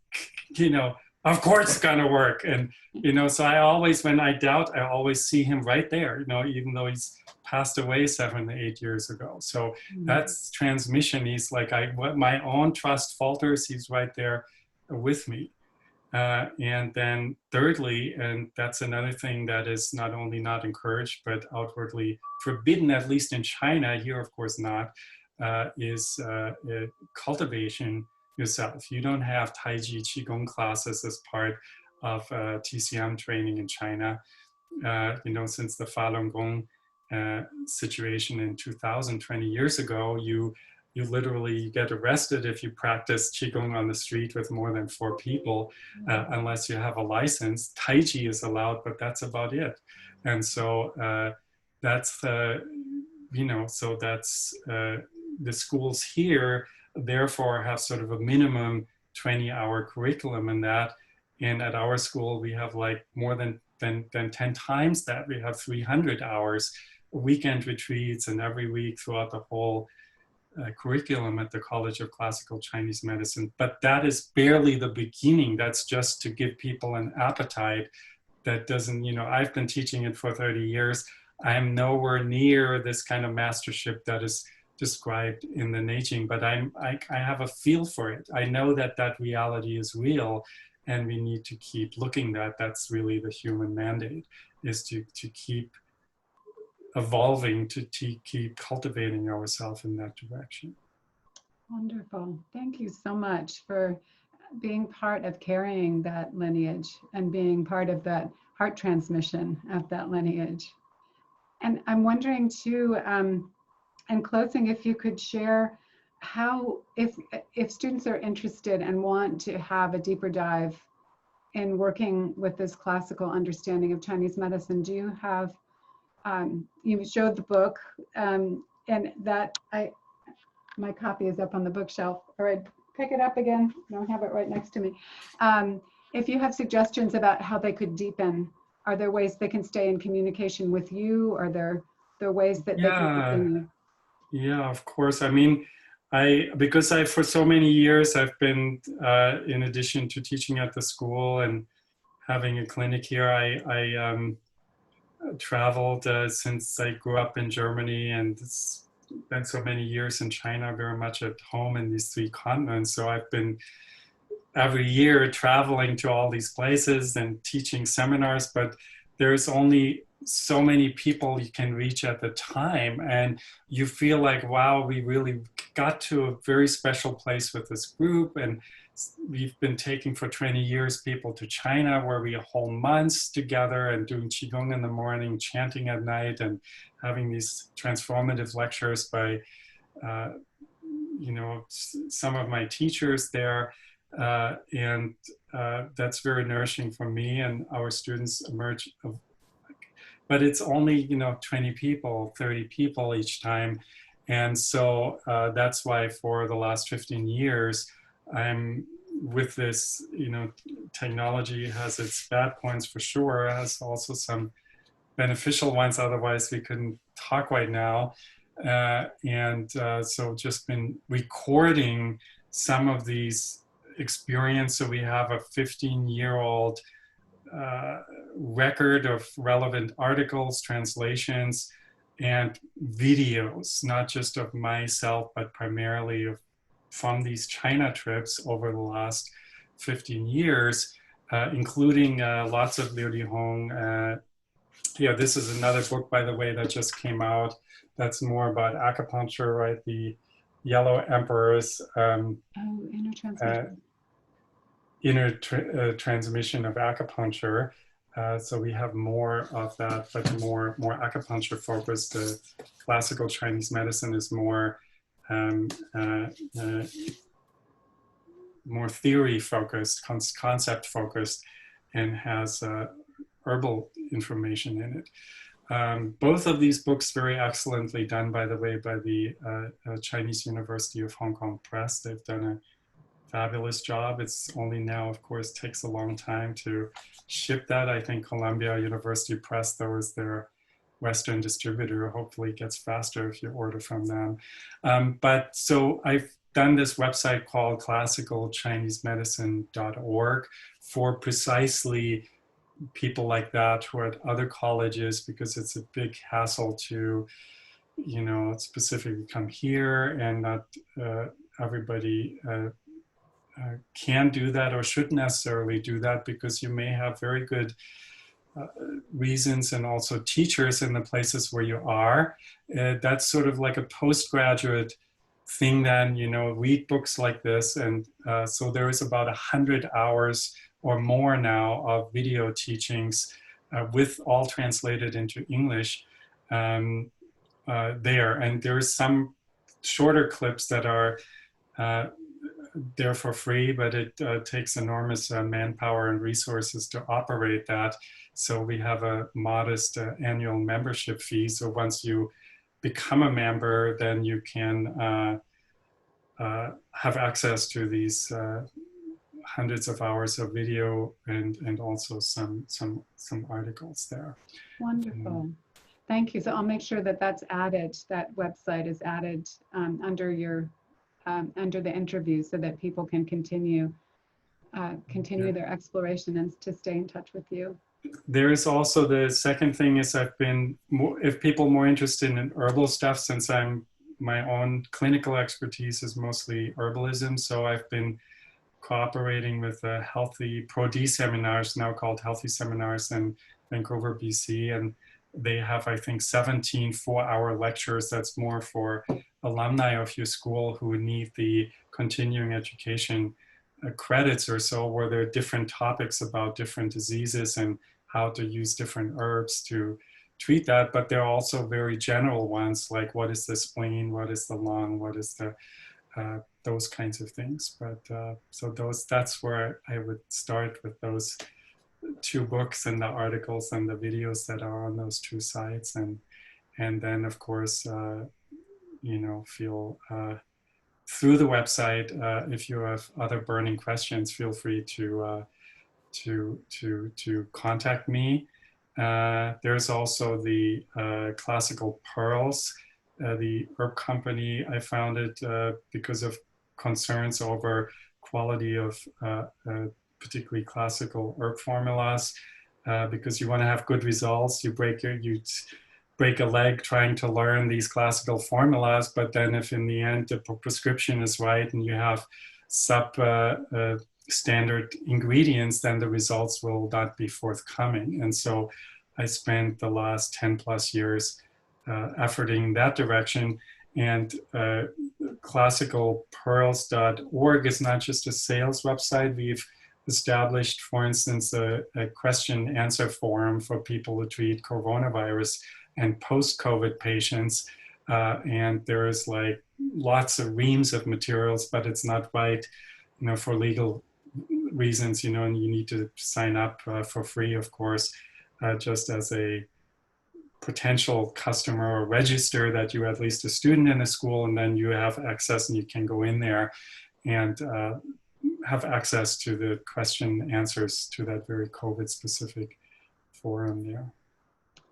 you know, of course it's gonna work. And, you know, so I always, when I doubt, I always see him right there, you know, even though he's passed away 7 to 8 years ago. So that's transmission. He's like, my own trust falters, he's right there with me. And then thirdly, and that's another thing that is not only not encouraged, but outwardly forbidden, at least in China, here of course not, is cultivation yourself. You don't have Tai Chi Qigong classes as part of TCM training in China. You know, since the Falun Gong situation in 2000, 20 years ago, you literally get arrested if you practice Qigong on the street with more than 4 people, unless you have a license. Tai Chi is allowed, but that's about it. And so that's you know, so that's the schools here therefore have sort of a minimum 20-hour curriculum in that. And at our school, we have like more than 10 times that. We have 300 hours, weekend retreats, and every week throughout the whole curriculum at the College of Classical Chinese Medicine. But that is barely the beginning. That's just to give people an appetite. That doesn't, you know, I've been teaching it for 30 years. I'm nowhere near this kind of mastership that is described in the Neijing, but I have a feel for it. I know that that reality is real, and we need to keep looking at. That's really the human mandate, is to keep evolving, to keep cultivating ourselves in that direction. Wonderful. Thank you so much for being part of carrying that lineage and being part of that heart transmission of that lineage. And I'm wondering too, in closing, if you could share how, if students are interested and want to have a deeper dive in working with this classical understanding of Chinese medicine, do you have, you showed the book, and that my copy is up on the bookshelf. All right, pick it up again. I don't have it right next to me. If you have suggestions about how they could deepen, are there ways they can stay in communication with you? Are there ways that they can continue? Yeah, of course. I mean, because for so many years, I've been, in addition to teaching at the school and having a clinic here, I traveled since I grew up in Germany, and spent so many years in China, very much at home in these 3 continents. So I've been every year traveling to all these places and teaching seminars, but there's only so many people you can reach at the time, and you feel like, wow, we really got to a very special place with this group. And we've been taking for 20 years people to China, where we whole months together and doing Qigong in the morning, chanting at night, and having these transformative lectures by you know, some of my teachers there. And that's very nourishing for me, and our students emerge. But it's only 20 people, 30 people each time, and so that's why for the last 15 years, I'm with this. Technology has its bad points for sure, has also some beneficial ones. Otherwise, we couldn't talk right now. So just been recording some of these experience. So we have a 15-year-old record of relevant articles, translations, and videos, not just of myself, but primarily from these China trips over the last 15 years, including lots of Liu Lihong. This is another book, by the way, that just came out. That's more about acupuncture, right? The Yellow Emperor's inner transmission of acupuncture. So we have more of that, but more acupuncture focused. The classical Chinese medicine is more more theory focused, concept focused, and has herbal information in it. Both of these books very excellently done, by the way, by the Chinese University of Hong Kong Press. They've done a fabulous job. It's only now, of course, takes a long time to ship that. I think Columbia University Press, though, is their Western distributor. Hopefully it gets faster if you order from them. But so I've done this website called classicalchinesemedicine.org for precisely people like that who are at other colleges, because it's a big hassle to, specifically come here, and not everybody can do that or shouldn't necessarily do that, because you may have very good reasons and also teachers in the places where you are. That's sort of like a postgraduate thing then, read books like this. And so there is about 100 hours or more now of video teachings with all translated into English there. And there's some shorter clips that are there for free, but it takes enormous manpower and resources to operate that. So we have a modest annual membership fee. So once you become a member, then you can have access to these hundreds of hours of video and also some articles there. Wonderful. Thank you. So I'll make sure that that's added, that website is added under your under the interview, so that people can continue their exploration and to stay in touch with you. There is also the second thing is I've been if people are more interested in herbal stuff, since my own clinical expertise is mostly herbalism. So I've been cooperating with Healthy Pro-D seminars, now called Healthy Seminars, in Vancouver, BC. And they have, I think, 17 4-hour lectures. That's more for alumni of your school who need the continuing education credits or so, where there are different topics about different diseases and how to use different herbs to treat that. But there are also very general ones, like what is the spleen, what is the lung, what is the those kinds of things. But so that's where I would start, with those 2 books and the articles and the videos that are on those 2 sites, and then of course feel through the website, if you have other burning questions, feel free to contact me. There's also the Classical Pearls, the herb company. I founded because of concerns over quality of particularly classical herb formulas, because you want to have good results. You break a leg trying to learn these classical formulas, but then if in the end the prescription is right and you have standard ingredients, then the results will not be forthcoming. And so I spent the last 10 plus years efforting that direction. And classicalpearls.org is not just a sales website. We've established, for instance, a question answer forum for people who treat coronavirus and post-COVID patients. And there is like lots of reams of materials, but it's not right, for legal reasons, you know, and you need to sign up for free, of course, just as a potential customer, or register that you're at least a student in a school, and then you have access and you can go in there and have access to the question answers to that very COVID specific forum there.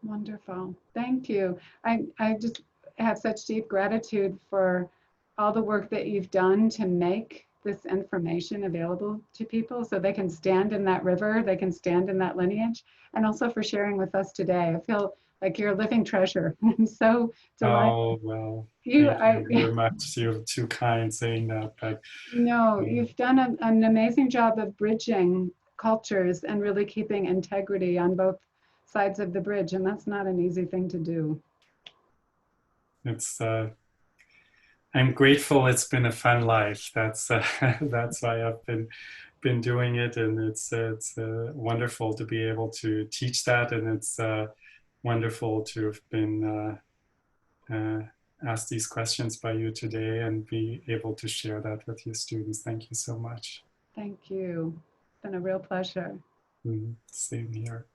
Wonderful. Thank you. I just have such deep gratitude for all the work that you've done to make this information available to people so they can stand in that river, they can stand in that lineage, and also for sharing with us today. I feel like you're a living treasure. I'm so delighted. Oh, well, You, thank you very much. You're too kind saying that, but no, you've done an amazing job of bridging cultures and really keeping integrity on both sides of the bridge, and that's not an easy thing to do. it's I'm grateful. It's been a fun life. That's that's why I've been doing it, and it's wonderful to be able to teach that, and it's wonderful to have been asked these questions by you today and be able to share that with your students. Thank you so much. Thank you. It's been a real pleasure. Same here.